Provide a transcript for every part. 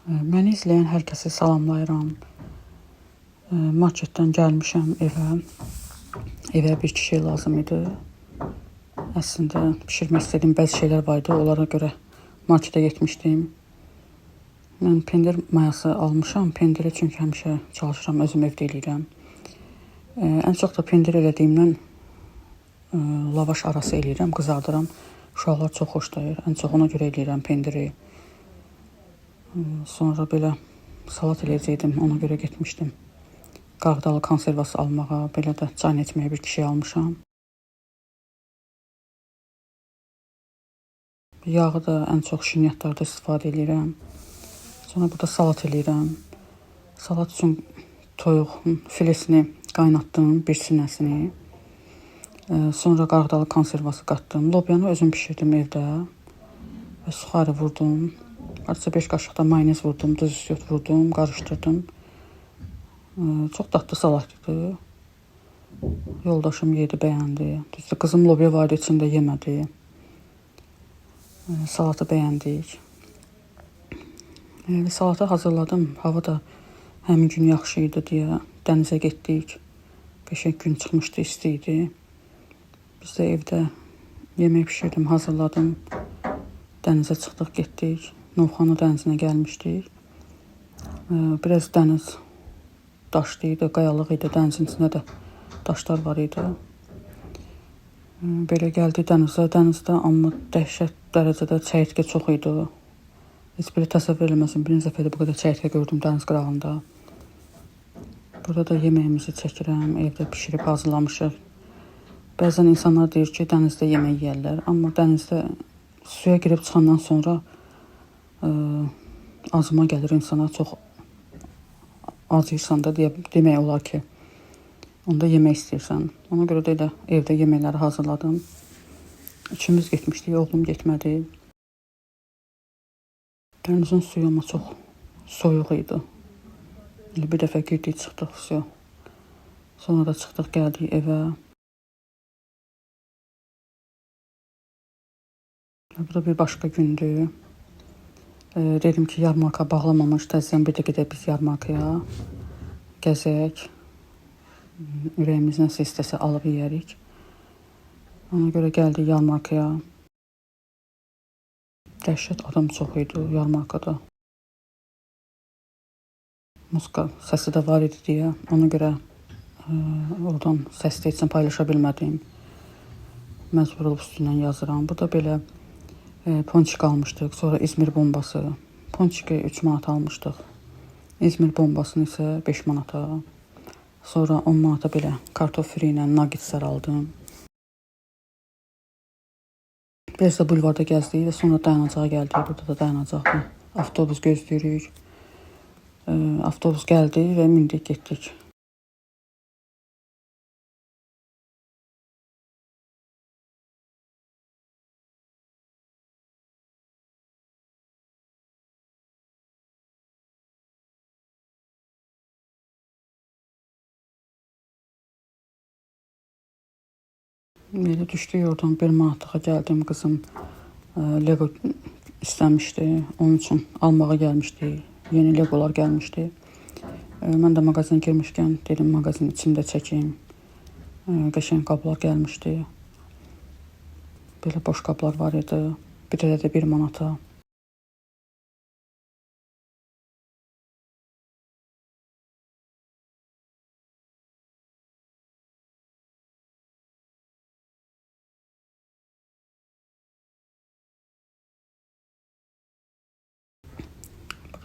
Məni izləyən hər kəsi salamlayıram. Marketdən gəlmişəm evə. Evə bir iki şey lazım idi. Əslində bişirmək istədiyim bəzi şeylər var idi. Onlara görə marketə getmişdim. Mən pendir mayası almışam. Pendiri çünki həmişə çalışıram, özüm evdə eləyirəm. Ən çox da pendir elədiyimdən lavaş arası eləyirəm, qızardıram. Uşaqlar çox xoşlayır. Ən çox ona görə eləyirəm pendiri. Sonra belə salat eləyəcəkdim, ona görə getmişdim. Qarğıdalı konservası almağa, belə də can etməyə bir şey almışam. Yağı da ən çox şirniyyatlarda istifadə edirəm. Sonra burada salat eləyirəm. Salat üçün toyuğun filesini qaynatdım, bir sinəsini. Sonra qarğıdalı konservası qatdım. Lobyanı özüm pişirdim evdə. Və suxarı vurdum. Artıca 5 qaşıq da mayonez vurdum, duz üstü vurdum, qarışdırdım. Çox dadlı salat idi. Yoldaşım yedi, bəyəndi. Düzdür, qızım lobya var idi, içində yemədi. Salatı bəyəndik. Salatı hazırladım. Hava da həmin gün yaxşı idi deyə dənizə getdik. Qəşəng gün çıxmışdı, isti idi. Biz də evdə yemək pişirdim, hazırladım. Dənizə çıxdıq, getdik. Novxanı dənizinə gəlmişdik. Biraz dəniz daşlı idi, qayalıq idi. Dənizin içində də daşlar var idi. Belə gəldik dənizə. Dənizdə amma dəhşət dərəcədə çəyirtkə çox idi. Heç belə təsəvvür eləməsin. Birinci dəfə bu qədər çəyirtkə gördüm dəniz qırağında. Burada da yeməyimizi çəkirəm. Evdə pişirib hazırlamışıq. Bəzən insanlar deyir ki, dənizdə yemək yeyərlər. Amma dənizdə suya girib çıxandan sonra azıma gəlir insana, çox acıyırsan da demək olar ki, onda yemək istəyirsən. Ona görə də elə evdə yeməkləri hazırladım. İkimiz getmişdik, oğlum getmədi. Dənizin suyu amma çox soyuq idi. Bir dəfə girdik, çıxdıq suya. Sonra da çıxdıq, gəldik evə. Bu da bir başqa gündür. Dedim ki, yarmarka bağlamamış, təzədən bir də gedək biz yarmarkaya, gəzək, ürəyimiz nəsə istəsə alıb yeyərik. Ona görə gəldik yarmarkaya. Dəhşət adam çox idi yarmarkada. Muska səsi də var idi deyə, ona görə oradan səsli üçün paylaşa bilmədim. Məcbur olub üstündən yazıram. Bu da belə ponçik almışdıq, sonra İzmir bombası. Ponçiki 3 manat almışdıq. İzmir bombasını isə 5 manata. Sonra 10 manata belə kartof fri ilə nagetslər aldım. Biraz da bulvarda gəzdik və sonra dayanacağa gəldik. Burada da dayanacaqda avtobus gözləyirik. Avtobus gəldi və mindik, getdik. Belə düşdük oradan 1 manatlığa gəldim. Qızım Lego istəmişdi. Onun üçün almağa gəlmişdi. Yeni Legolar gəlmişdi. Mən də mağazin girmişkən dedim mağazin içində çəkeyim. Qəşəng qablar gəlmişdi. Belə boş qablar var idi. Bir də 1 manata.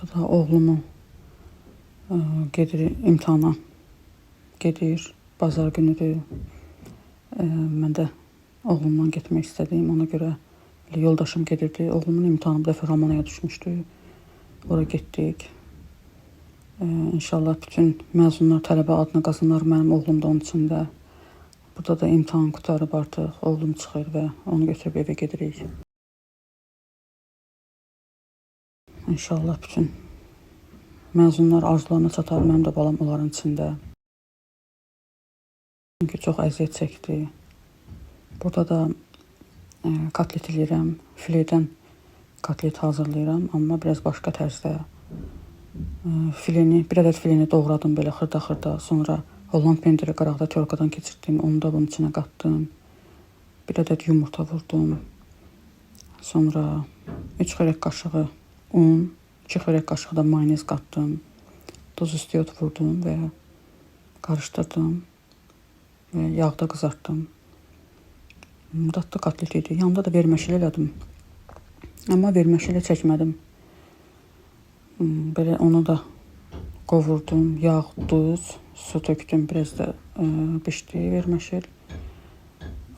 Burada oğlumu gedir imtahana, gedir, bazar günüdür. Mən də oğlumdan getmək istədim, ona görə yoldaşım gedirdi. Oğlumun imtahanı bir dəfə Romanaya düşmüşdü. Oraya getdik. İnşallah bütün məzunlar tələbə adını qazanır, mənim oğlum da onun içində. Burada da imtahan qutarıb artıq, oğlum çıxır və onu götürüb evə gedirik. İnşallah bütün məzunlar arzularına çatar, mənim də balam onların içində. Çünki çox əziyyət çəkdi. Burada da kotlet eləyirəm, filedən kotlet hazırlayıram, amma biraz başqa tərzdə. Fileni, bir ədəd fileni doğradım belə xırda-xırda. Sonra Holland pendiri qıraqda tyorkadan keçirtdim. Onu da bunun içinə qatdım. Bir ədəd yumurta vurdum. Sonra 3 xörək qaşığı un, 2 xörək qaşığı da mayonez qatdım. Duz istiyot vurdum və qarışdırdım. Və yağda qızartdım. Dadlı kotlet idi. Yanında da verməşil elədim. Amma verməşili çəkmədim. Belə onu da qovurdum. Yağ, duz, su tökdüm. Biraz da bişdi verməşil.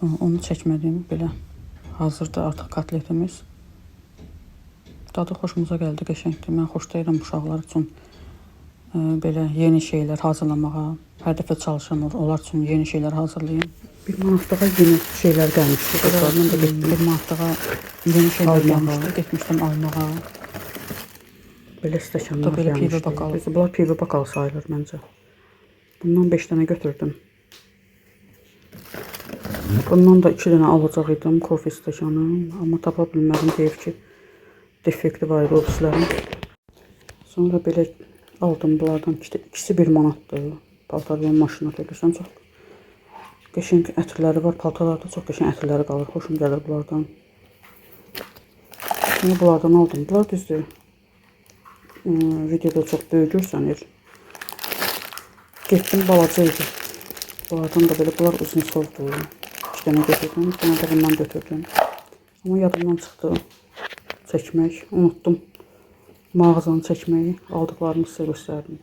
Onu çəkmədim. Belə hazırda artıq kotletimiz. Dadı xoşumuza gəldi, qəşəngdir. Mən xoşlayıram uşaqlar üçün belə yeni şeylər hazırlamağa. Hər dəfə çalışıram onlar üçün yeni şeylər hazırlayım. 1 manatlığa yeni şeylər gəlmişdi. Mən də getdim 1 manatlığa yeni şeylər gəlmişdi. Getmişdim almağa. Belə stəkanlar Belə gəlmişdi. pivə bakalı. Bunlar pivə bakalı sayılır məncə. Bundan 5 dənə götürdüm. Bundan da 2 dənə alacaq idim kofe stəkanı. Amma tapa bilmədim, deyib ki, defekti var idi obislərin. Sonra belə aldım bunlardan. İkisi 1 manatdır. Paltarların maşına tökürsən çox. Qəşəng ətirləri var. Paltarlarda çox qəşəng ətirləri qalır. Xoşum gəlir bunlardan. Şimdi bunlardan aldım. Bunlar düzdür. Videoda çox böyük görsənir. Getdim balaca idi. Bunlardan da belə bunlar uzun soldu. 2 dənə götürdüm. Sonra da bundan götürdüm. Amma yadımdan çıxdı çəkmək. Unuttum mağazanı çəkməyi. Aldıqlarımı sizə göstərdim.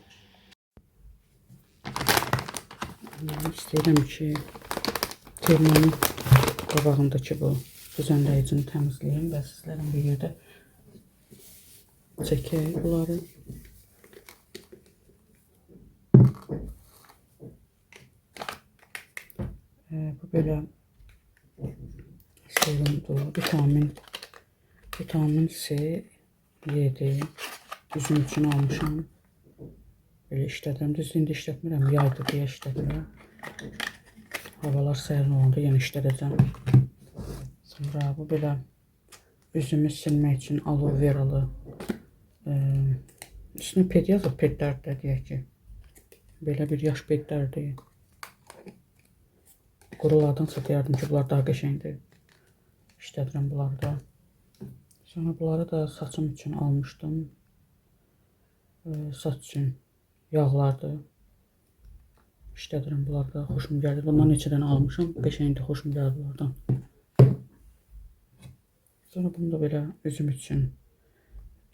İstəyirəm ki, termonun qabağındakı bu düzənləyicini təmizləyim və sizlərin bir yerdə çəkək bunları. Bu belə serumdur. Vitamin C 7 üzüm üçün almışam. Belə işlədirəm. Düzdür, indi işlətmirəm. Yaydı deyə işlədirəm. Havalar sərin olanda yenə işlədəcəm. Sonra bu belə üzümü silmək üçün aloe veralı. Üstünə ped yazıb, pedlərdə deyək ki. Belə bir yaş pedlərdir. Qurulardansa deyərdim ki, bunlar daha qəşəngdir. İşlədirəm bunları da. Sonra bunları da saçım üçün almışdım. Saç üçün yağlardır. İşlədirəm bunları da. Xoşum gəlir. Bundan neçə dənə almışam. Qəşəngdir, xoşum gəlir bunlardan. Sonra bunu da belə üzüm üçün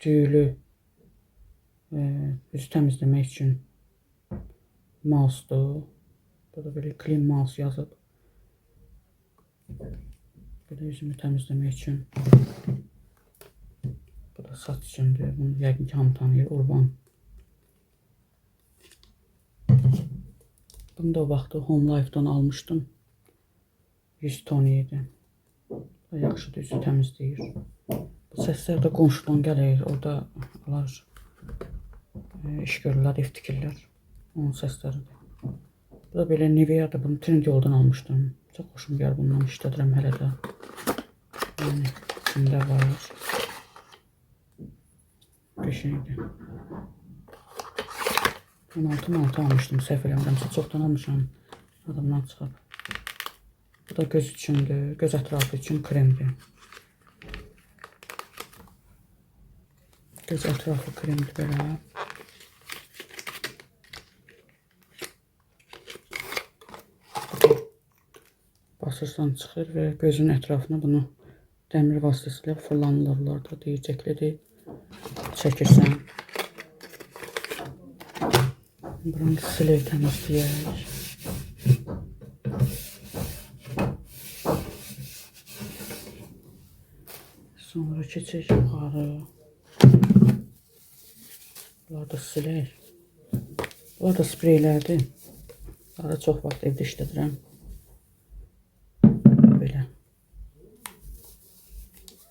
düyülü üzü təmizləmək üçün mouse'dur. Burada belə clean mouse yazıb. Belə üzümü təmizləmək üçün. Bu da saç üçündür. Bunu yəqin ki, hamı tanıyır. Urban. Bunu da o vaxtı Home Life'dan almışdım. 100 tonu idi. Yaxşıdır, üzü təmizləyir. Bu səslər də qonşudan gəlir. Orada onlar iş görürlər, ev tikirlər. Onun səsləridir. Bu da belə Nivea'da, bunu Trendyoldan almışdım. Çox xoşum gəlir bundan, işlədirəm hələ də. Yəni, içində var. Qəşəngdir. 16 manata almışdım, səhv eləmirəmsə. Çoxdan almışam, adımdan çıxıb. Bu da göz üçündür, göz ətrafı üçün kremdir. Göz ətrafı kremdir belə. Basırsan çıxır və gözün ətrafına bunu dəmir vasitəsilə fırlanılırlar da, deyəcəklidir. Çəkirsən. Buranı silir, təmizləyək. Sonra keçək yuxarı. Bunlar da silək. Bunlar da spreylərdir. Bunları çox vaxt evdə işlədirəm. Belə.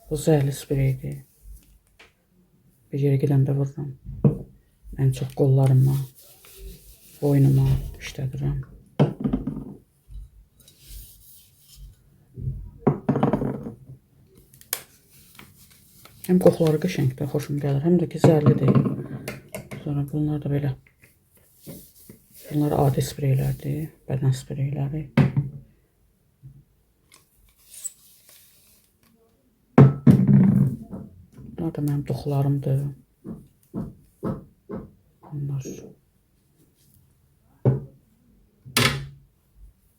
Bu zəhərli spreydir. Bir yerə gedəndə vururam. Ən çox qollarıma, boynuma işlədirəm. Həm qoxuları qəşəngdir, xoşum gəlir, həm də ki zəhərli deyil. Sonra bunlar da belə. Bunlar adi spreylərdir, bədən spreyləri. Bunlar da mənim doxularımdır. Bunlar.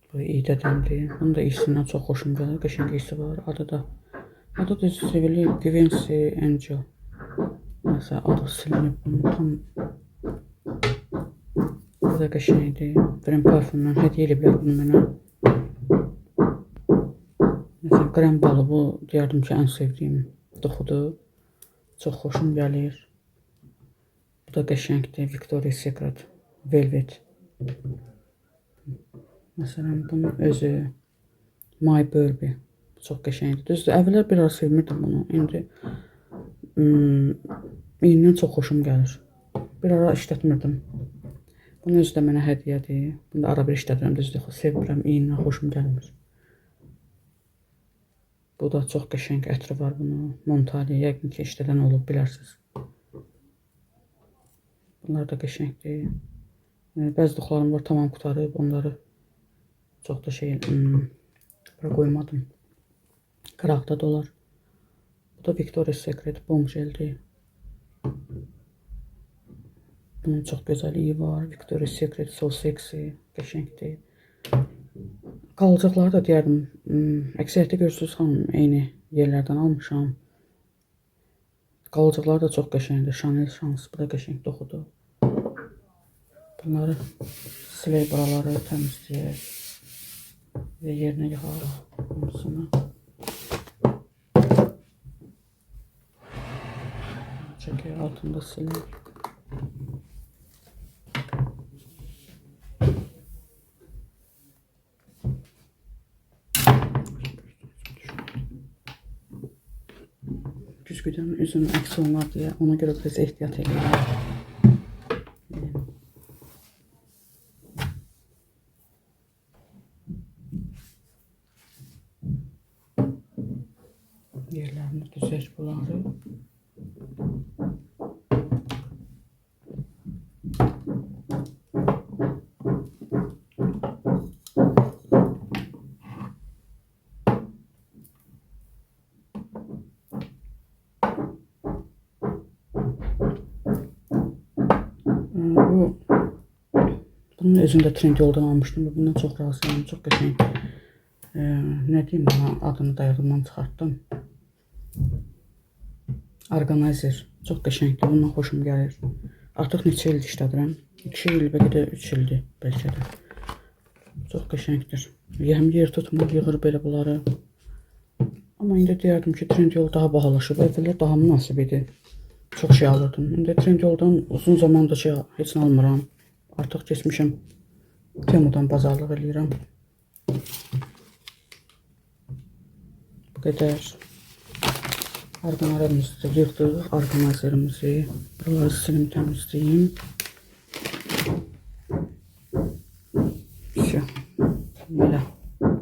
Bu iydədəndir. Bunun da iyisindən çox xoşum gəlir. Qəşəng iyisi var. Adı da Sevili Givenchy Angel. Nəsə adı silinib bunun tam. Bu da qəşəngdir. Brem parfümdən hədiyyə eliblər bunu mənə. Məsələn, krem balı bu deyərdim ki, ən sevdiyim doxudur. Çox xoşum gəlir. Bu da qəşəngdir. Victoria's Secret Velvet. Məsələn, bunun özü My Burberry. Çox qəşəngdir. Düzdür, əvvəllər biraz sevmirdim bunu. İndi iyinindən çox xoşum gəlir. Bir ara işlətmirdim. Bunun özü də mənə hədiyyədir. Bunu da ara bir işlədirəm, düzdür. Sevmirəm, iyinindən xoşum gəlmir. Bu da çox qəşəng ətri var bunu. Montali, yəqin ki, işlədən olub, bilərsiniz. Bunlar da qəşəngdir. Bəzi doxularım var, tamam qutarıb. Onları çox da bura qoymadım. Qıraqda dolar. Bu da Victoria's Secret Bombshell'dir. Bunun çox gözəl iyi var. Victoria's Secret So Sexy. Qəşəngdir. Qalıcıqları da deyərdim. Əksəriyyətdə görürsünüz, xanım, eyni yerlərdən almışam. Qalıcıqları da çox qəşəngdir. Chanel Şans. Bu da qəşəng doxudur. Bunları silək buraları təmizləyək. Və yerinə yığaq. Hamısını. Çəkək, altında silək. Güzgüdən üzünün əksi olmaz deyə ona görə biraz ehtiyat edirəm. Yerlərini düzək bunları. Bunun özünü də Trendyoldan almışdım. Bundan çox razıyam. Çox qəşəng. Nə deyim, adını da yadımdan çıxartdım. Organizer. Çox qəşəngdir. Bundan xoşum gəlir. Artıq neçə ildir işlədirəm. 2 il, bəlkə də 3 ildir. Bəlkə də. Çox qəşəngdir. Həm yer tutmur, yığır belə bunları. Amma indi deyərdim ki, Trendyol daha bahalaşıb. Əvvəllər daha münasib idi. Çox şey alırdım. İndi Trendyoldan uzun zamandır ki, heç nə almıram. Artıq keçmişəm. Temudan bazarlıq eləyirəm. Bu qədər. Orqanlarımızı da yığdıq. Orqanizerimizi. Buraları silim təmizləyim. Belə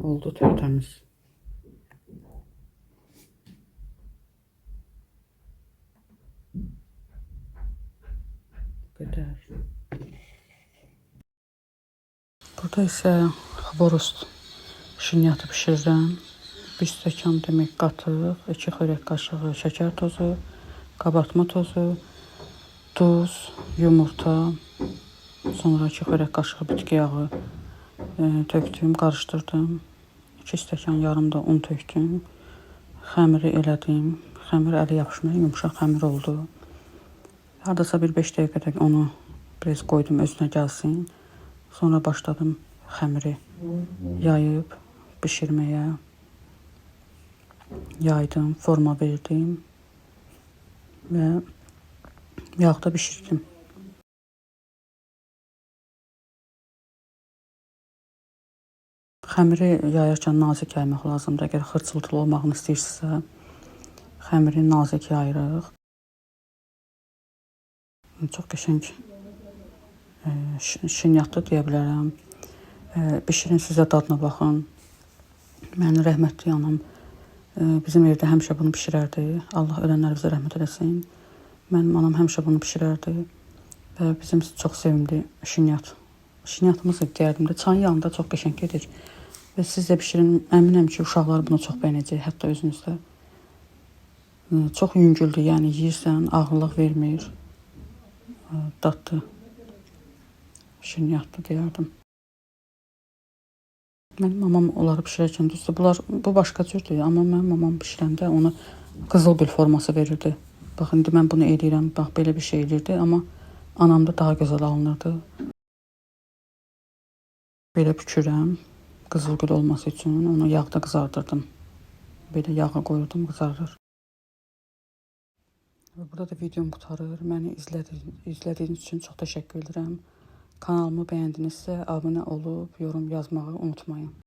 oldu tərtəmiz. Bu qədər. Burada isə xvorust şinyatı bişirirəm. 1 stəkan demək qatıq, 2 xörək qaşığı şəkər tozu, qabartma tozu, duz, yumurta, sonra 2 xörək qaşığı bitki yağı tökdüm, qarışdırdım. 2 stəkan yarım da un tökdüm. Xəmiri elədim. Xəmir əli yapışmaya yumuşaq xəmir oldu. Hardasa bir 5 dəqiqədə onu biraz qoydum özünə gəlsin. Sonra başladım xəmiri yayıb bişirməyə. Yaydım, forma verdim və yağda bişirdim. Xəmiri yayarkən nazik yaymaq lazımdır. Əgər xırçıltılı olmağını istəyirsinizsə, xəmiri nazik yayırıq. Çox qəşəng şinyatlı deyə bilərəm. Bişirin, sizə dadına baxın. Mənim rəhmətli anam bizim evdə həmişə bunu bişirərdi. Allah ölənlərimizə rəhmət eləsin. Mənim anam həmişə bunu bişirərdi. Və bizim çox sevimli şinyat. Şinyatımız da gəldiyimdə çayın yanında çox qəşəng gedir. Və siz də bişirin, əminəm ki, uşaqlar bunu çox bəyənəcək, hətta özünüz də. Çox yüngüldür, yəni yeyirsən, ağırlıq vermir. Dadlı şinyatlı deyərdim. Mənim mamam onları bişirərkən düzdür. Bu başqa cürdür, amma mənim mamam bişirəndə onu qızılgül forması verirdi. Bax, indi mən bunu eləyirəm, bax, belə bir şey eləyirdi, amma anamda daha gözəl alınırdı. Belə bükürəm, qızılgül olması üçün onu yağda qızardırdım. Belə yağa qoyurdum, qızarır. Burada da videom qutarır. Məni izlədiyiniz üçün çox təşəkkür edirəm. Kanalımı bəyəndinizsə abunə olub, yorum yazmağı unutmayın.